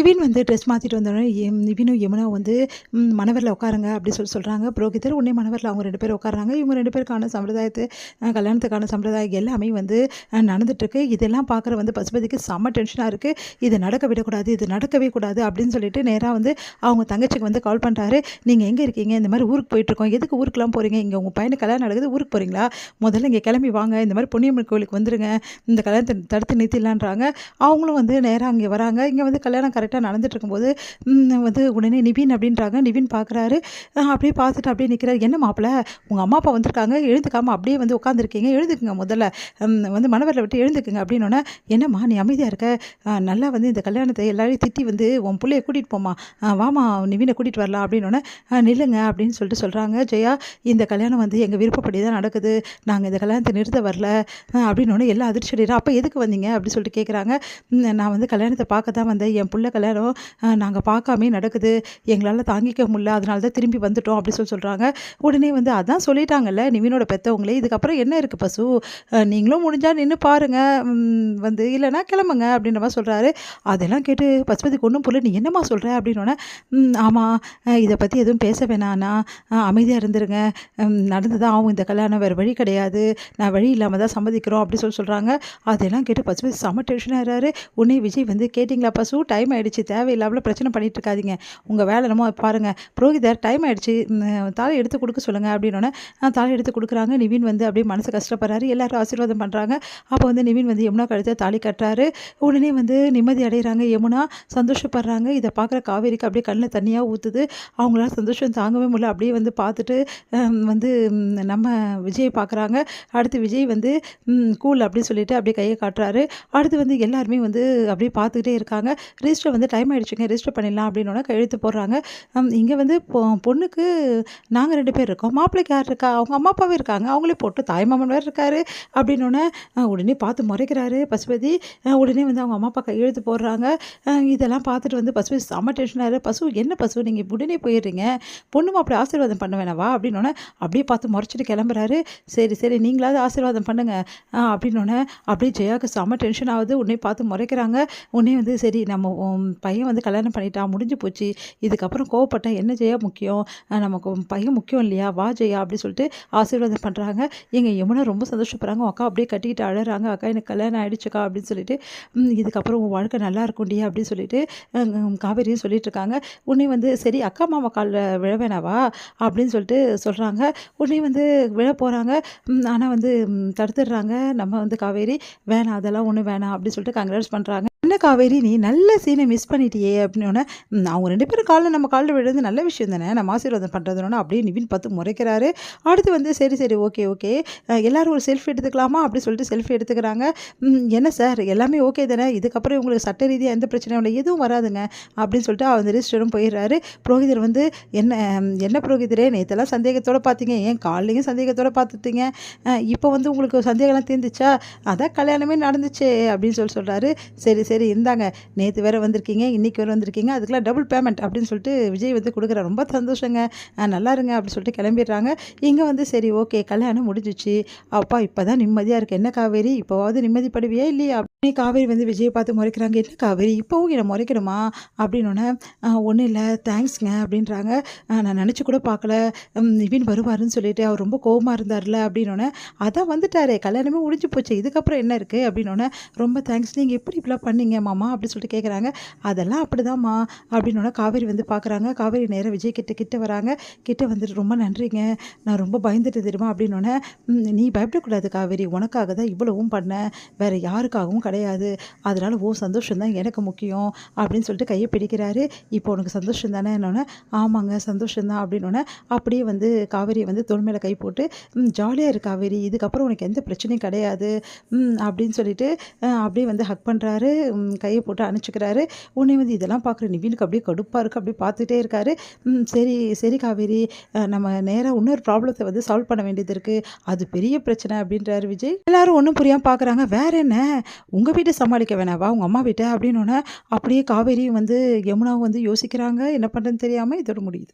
நிவின் வந்து ட்ரெஸ் மாற்றிட்டு வந்தோடனே நிவினும் யமுனாவும் வந்து மணவரில் உட்காருங்க அப்படி சொல்கிறாங்க. புரோகிதர் உடனே மணவரில் அவங்க 2 பேரும் உட்காராங்க. இவங்க 2 பேருக்கான சம்பிரதாயத்து கல்யாணத்துக்கான சம்பிரதாயம் எல்லாமே வந்து நடந்துட்டுருக்கு. இதெல்லாம் பார்க்குற வந்து பசுபதிக்கு செம்ம டென்ஷனாக இருக்குது. இது நடக்க விடக்கூடாது, இது நடக்கவே கூடாது அப்படின்னு சொல்லிட்டு நேராக வந்து அவங்க தங்கச்சிக்கு வந்து கால் பண்ணுறாரு. நீங்கள் எங்கே இருக்கீங்க? இந்த மாதிரி ஊருக்கு போயிட்டுருக்கோம். எதுக்கு ஊருக்குலாம் போகிறீங்க? இங்கே உங்கள் பையனுக்கு கல்யாணம் நடக்குது, ஊருக்கு போகிறீங்களா? முதல்ல இங்கே கிளம்பி வாங்க, இந்த மாதிரி பொன்னியம்மன் கோவிலுக்கு வந்துடுங்க, இந்த கல்யாணத்தை தடுத்து நிறுத்திடலான்றாங்க. அவங்களும் வந்து நேராக அங்கே வராங்க. இங்கே வந்து கல்யாணம் கரெக்டாக நடந்துட்டு இருக்கும்போது வந்து உடனே நிவின் அப்படின்றாங்க. நிவின் பார்க்குறாரு. அப்படியே பார்த்துட்டு அப்படியே நிற்கிறாரு. என்ன மாப்பிள்ளை, உங்கள் அம்மா அப்பா வந்திருக்காங்க, எழுந்துக்காமல் அப்படியே வந்து உட்காந்துருக்கீங்க, எழுதுக்குங்க முதல்ல, வந்து மணவரில் விட்டு எழுந்துக்குங்க அப்படின்னோடனே, என்னம்மா நீ அமைதியாக இருக்க, நல்லா வந்து இந்த கல்யாணத்தை எல்லாரையும் திட்டி வந்து உன் பிள்ளைய கூட்டிகிட்டு போமா, வாமா நிவினை கூட்டிகிட்டு வரலாம் அப்படின்னோடனே, நில்லுங்க அப்படின்னு சொல்லிட்டு சொல்கிறாங்க. ஜெயா, இந்த கல்யாணம் வந்து எங்கள் விருப்பப்படி தான் நடக்குது, நாங்கள் இந்த கல்யாணத்தை நிறுத்த வரல அப்படின்னோடனே எல்லாம் அதிர்ச்சி அடைகிறோம். அப்போ எதுக்கு வந்தீங்க அப்படின்னு சொல்லிட்டு கேட்குறாங்க. நான் வந்து கல்யாணத்தை பார்க்க தான் வந்தேன், என் பிள்ளை கல்யாணம் நாங்கள் பார்க்காமே நடக்குது, எங்களால் தாங்கிக்க முடியல, அதனால தான் திரும்பி வந்துட்டோம் அப்படி சொல்கிறாங்க. உடனே வந்து அதான் சொல்லிட்டாங்கல்ல நிவினோட பெற்றவங்களே, இதுக்கப்புறம் என்ன இருக்குது பசு, நீங்களும் முடிஞ்சால் நின்று பாருங்கள், வந்து இல்லைனா கிளம்புங்க அப்படின்ற மாதிரி சொல்கிறாரு. அதெல்லாம் கேட்டு பசுபதிக்கு ஒன்றும் புரியல. நீ என்னம்மா சொல்கிற அப்படின்னோடனே, ஆமாம், இதை பற்றி எதுவும் பேச வேணாண்ணா, அமைதியாக இருந்துருங்க, நடந்து தான் ஆகும் இந்த கல்யாணம், வேறு வழி கிடையாது, நான் வழி இல்லாமல் தான் சம்மதிக்கிறோம் அப்படி சொல்கிறாங்க. அதெல்லாம் கேட்டு பசுபதி செம்ம டென்ஷனாக இருறாரு. உடனே விஜய் வந்து, கேட்டிங்களா பசு, டைம் ஆகிடுச்சு, தேவையில்லாமல் பிரச்சனை பண்ணிட்டு இருக்காதீங்க, உங்கள் வேலை என்னமோ பாருங்கள், புரோகிதர் டைம் ஆகிடுச்சு, தாலி எடுத்து கொடுக்க சொல்லுங்கள் அப்படின்னோடனே தாலி எடுத்து கொடுக்குறாங்க. நிவின் வந்து அப்படியே மனசு கஷ்டப்படுறாரு. எல்லாரும் ஆசீர்வாதம் பண்ணுறாங்க. அப்போ வந்து நிவின் வந்து யமுனா கழுத்தை தாலி கட்டுறாரு. உடனே வந்து நிம்மதி அடைகிறாங்க. யமுனா சந்தோஷப்படுறாங்க. இதை பார்க்குற காவேரிக்கு அப்படியே கண்ணில் தண்ணியாக ஊற்றுது. அவங்களால சந்தோஷம் தாங்கவே முடியல. அப்படியே வந்து பார்த்துட்டு வந்து நம்ம விஜயை பார்க்குறாங்க. அடுத்து விஜய் வந்து கூல் அப்படின்னு சொல்லிட்டு அப்படியே கையை காட்டுறாரு. அடுத்து வந்து எல்லாருமே வந்து அப்படியே பார்த்துக்கிட்டே இருக்காங்க. ரிஜிஸ்டர் வந்து டைம் ஆகிடுச்சுங்க, ரிஜிஸ்டர் பண்ணிடலாம் அப்படின்னோட கையெழுத்து போடுறாங்க. இங்கே வந்து பொண்ணுக்கு நாங்கள் 2 பேர் இருக்கோம், மாப்பிள்ளைக்கு யார் இருக்கா, அவங்க அம்மா அப்பாவே இருக்காங்க, அவங்களே போட்டு தாய்மாமன் வேறு இருக்காரு அப்படின்னோடனே உடனே பார்த்து முறைக்கிறாரு பசுபதி. உடனே வந்து அவங்க அம்மா அப்பா கையெழுத்து போடுறாங்க. இதெல்லாம் பார்த்துட்டு வந்து பசுபதி செம்ம டென்ஷனாக, பசு என்ன பசு நீங்கள் உடனே போயிடுறீங்க, பொண்ணு மாப்பிள்ளை ஆசீர்வாதம் பண்ண வேணாவா அப்படின்னோடனே அப்படியே பார்த்து முறைச்சிட்டு கிளம்புறாரு. சரி சரி நீங்களாவது ஆசீர்வாதம் பண்ணுங்க அப்படின்னோடனே அப்படியே ஜெயாவுக்கு செம்ம டென்ஷன் ஆகுது. உடனே பார்த்து முறைக்கிறாங்க. உடனே வந்து சரி நம்ம பையன் வந்து கல்யாணம் பண்ணிட்டான், முடிஞ்சு போச்சு, இதுக்கப்புறம் கோவப்பட்டா என்ன ஜெயா முக்கியம், நமக்கு பையன் முக்கியம் இல்லையா, வா ஜெயா அப்படி சொல்லிட்டு ஆசீர்வாதம் பண்ணுறாங்க. எங்கள் யமுனா ரொம்ப சந்தோஷப்படுறாங்க. அக்கா அப்படியே கட்டிக்கிட்டு அழறாங்க. அக்கா எனக்கு கல்யாணம் ஆகிடுச்சுக்கா அப்படின்னு சொல்லிட்டு, இதுக்கப்புறம் உன் வாழ்க்கை நல்லா இருக்கும்டியா அப்படின்னு சொல்லிட்டு காவேரியும் சொல்லிட்டு இருக்காங்க. உடனே வந்து சரி அக்கா மாமா காலில் விழ வேணாவா அப்படின்னு சொல்லிட்டு சொல்கிறாங்க. உடனே வந்து விழ போகிறாங்க. ஆனால் வந்து தடுத்துடுறாங்க நம்ம வந்து காவேரி. வேணாம் அதெல்லாம் ஒன்றும் வேணாம் அப்படின்னு சொல்லிட்டு கங்க்ராட்ஸ் பண்ணுறாங்க. என்ன காவேரி நீ நல்ல சீனை மிஸ் பண்ணிட்டியே அப்படின்னோடனே, அவங்க 2 பேரும் காலில் நம்ம காலில் விழுந்து நல்ல விஷயம் தானே, நம்ம ஆசீர்வாதம் பண்ணுறதுனோட அப்படியே நிவின் பார்த்து முறைக்கிறாரு. அடுத்து வந்து சரி சரி ஓகே ஓகே எல்லோரும் ஒரு செல்ஃபி எடுத்துக்கலாமா அப்படி சொல்லிட்டு செல்ஃபி எடுத்துக்கிறாங்க. என்ன சார் எல்லாமே ஓகே தானே, இதுக்கப்புறம் உங்களுக்கு சட்ட ரீதியாக எந்த பிரச்சனையும் இல்லை, எதுவும் வராதுங்க அப்படின்னு சொல்லிட்டு அந்த ரிஜிஸ்டரும் போயிடுறாரு. புரோகிதர் வந்து என்ன புரோகிதரே, நேற்றெல்லாம் சந்தேகத்தோடு பார்த்தீங்க, ஏன் காலையும் சந்தேகத்தோடு பார்த்துட்டீங்க, இப்போ வந்து உங்களுக்கு சந்தேகம்லாம் தீர்ந்துச்சா, அதான் கல்யாணமே நடந்துச்சு அப்படின்னு சொல்கிறாரு. சரி சரி இருந்தாங்க, நேற்று வேறு வந்திருக்கீங்க, இன்றைக்கி வேறு வந்திருக்கீங்க, அதுக்கெலாம் டபுள் பேமெண்ட் அப்படின்னு சொல்லிட்டு விஜய் வந்து கொடுக்குறாரு. ரொம்ப சந்தோஷங்க, நல்லா இருங்க அப்படின்னு சொல்லிட்டு கிளம்பிடுறாங்க. இங்கே வந்து சரி ஓகே கல்யாணம் முடிஞ்சிச்சு, அப்பா இப்போ தான் நிம்மதியாக இருக்குது, என்ன காவேரி இப்போவாவது நிம்மதிப்படுவியா இல்லையா அப்படின்னு காவேரி வந்து விஜயை பார்த்து முறைக்கிறாங்க. என்ன காவேரி இப்போவும் என்னை முறைக்கணுமா அப்படின்னோடனே, ஒன்றும் இல்லை தேங்க்ஸ்ங்க அப்படின்றாங்க. நான் நினச்சி கூட பார்க்கல நிவின் வருவாருன்னு சொல்லிட்டு, அவர் ரொம்ப கோவமாக இருந்தார்ல அப்படின்னோடனே, அதான் வந்துட்டாரே கல்யாணமே முடிஞ்சு போச்சு, இதுக்கப்புறம் என்ன இருக்குது அப்படின்னோடனே, ரொம்ப தேங்க்ஸ், நீங்கள் எப்படி இப்படிலாம் பண்ணீங்க மாமா அப்படின்னு சொல்லிட்டு கேட்குறாங்க. அதெல்லாம் அப்படிதாம்மா அப்படின்னோடனே காவேரி வந்து பார்க்குறாங்க. காவேரி நேராக விஜய் கிட்ட வராங்க. கிட்ட வந்துட்டு ரொம்ப நன்றிங்க, நான் ரொம்ப பயந்துட்டு தெரியுமா அப்படின்னோடனே, நீ பயப்படக்கூடாது காவேரி, உனக்காக தான் இவ்வளவும் பண்ணேன், வேறு யாருக்காகவும் கிடையாது, அதனால் சந்தோஷம் தான் எனக்கு முக்கியம் அப்படின்னு சொல்லிட்டு கையை பிடிக்கிறாரு. இப்போ உனக்கு சந்தோஷம் தானே என்னோடனே, ஆமாங்க சந்தோஷம் தான் அப்படின்னோடனே அப்படியே வந்து காவேரி வந்து தோள் மேலே கை போட்டு, ஜாலியாக இரு காவேரி, இதுக்கப்புறம் உனக்கு எந்த பிரச்சனையும் கிடையாது அப்படின்னு சொல்லிட்டு அப்படியே வந்து ஹக் பண்ணுறாரு. கையை போட்டு அணைச்சிக்கிறாரு. உடனே வந்து இதெல்லாம் பார்க்குற நிவினுக்கு அப்படியே கடுப்பாக இருக்குது. அப்படியே பார்த்துட்டே இருக்காரு. சரி சரி காவேரி, நம்ம நேராக இன்னொரு ப்ராப்ளத்தை வந்து சால்வ் பண்ண வேண்டியது இருக்குது, அது பெரிய பிரச்சனை அப்படின்றாரு விஜய். எல்லாரும் ஒன்றும் புரியாமல் பார்க்குறாங்க. வேற என்ன உங்கள் வீட்டை சமாளிக்க வேணாவா உங்கள் அம்மா வீட்டை அப்படின்னோடனே அப்படியே காவேரியும் வந்து யமுனாவும் வந்து யோசிக்கிறாங்க. என்ன பண்ணுறதுன்னு தெரியாமல் இதோட முடியுது.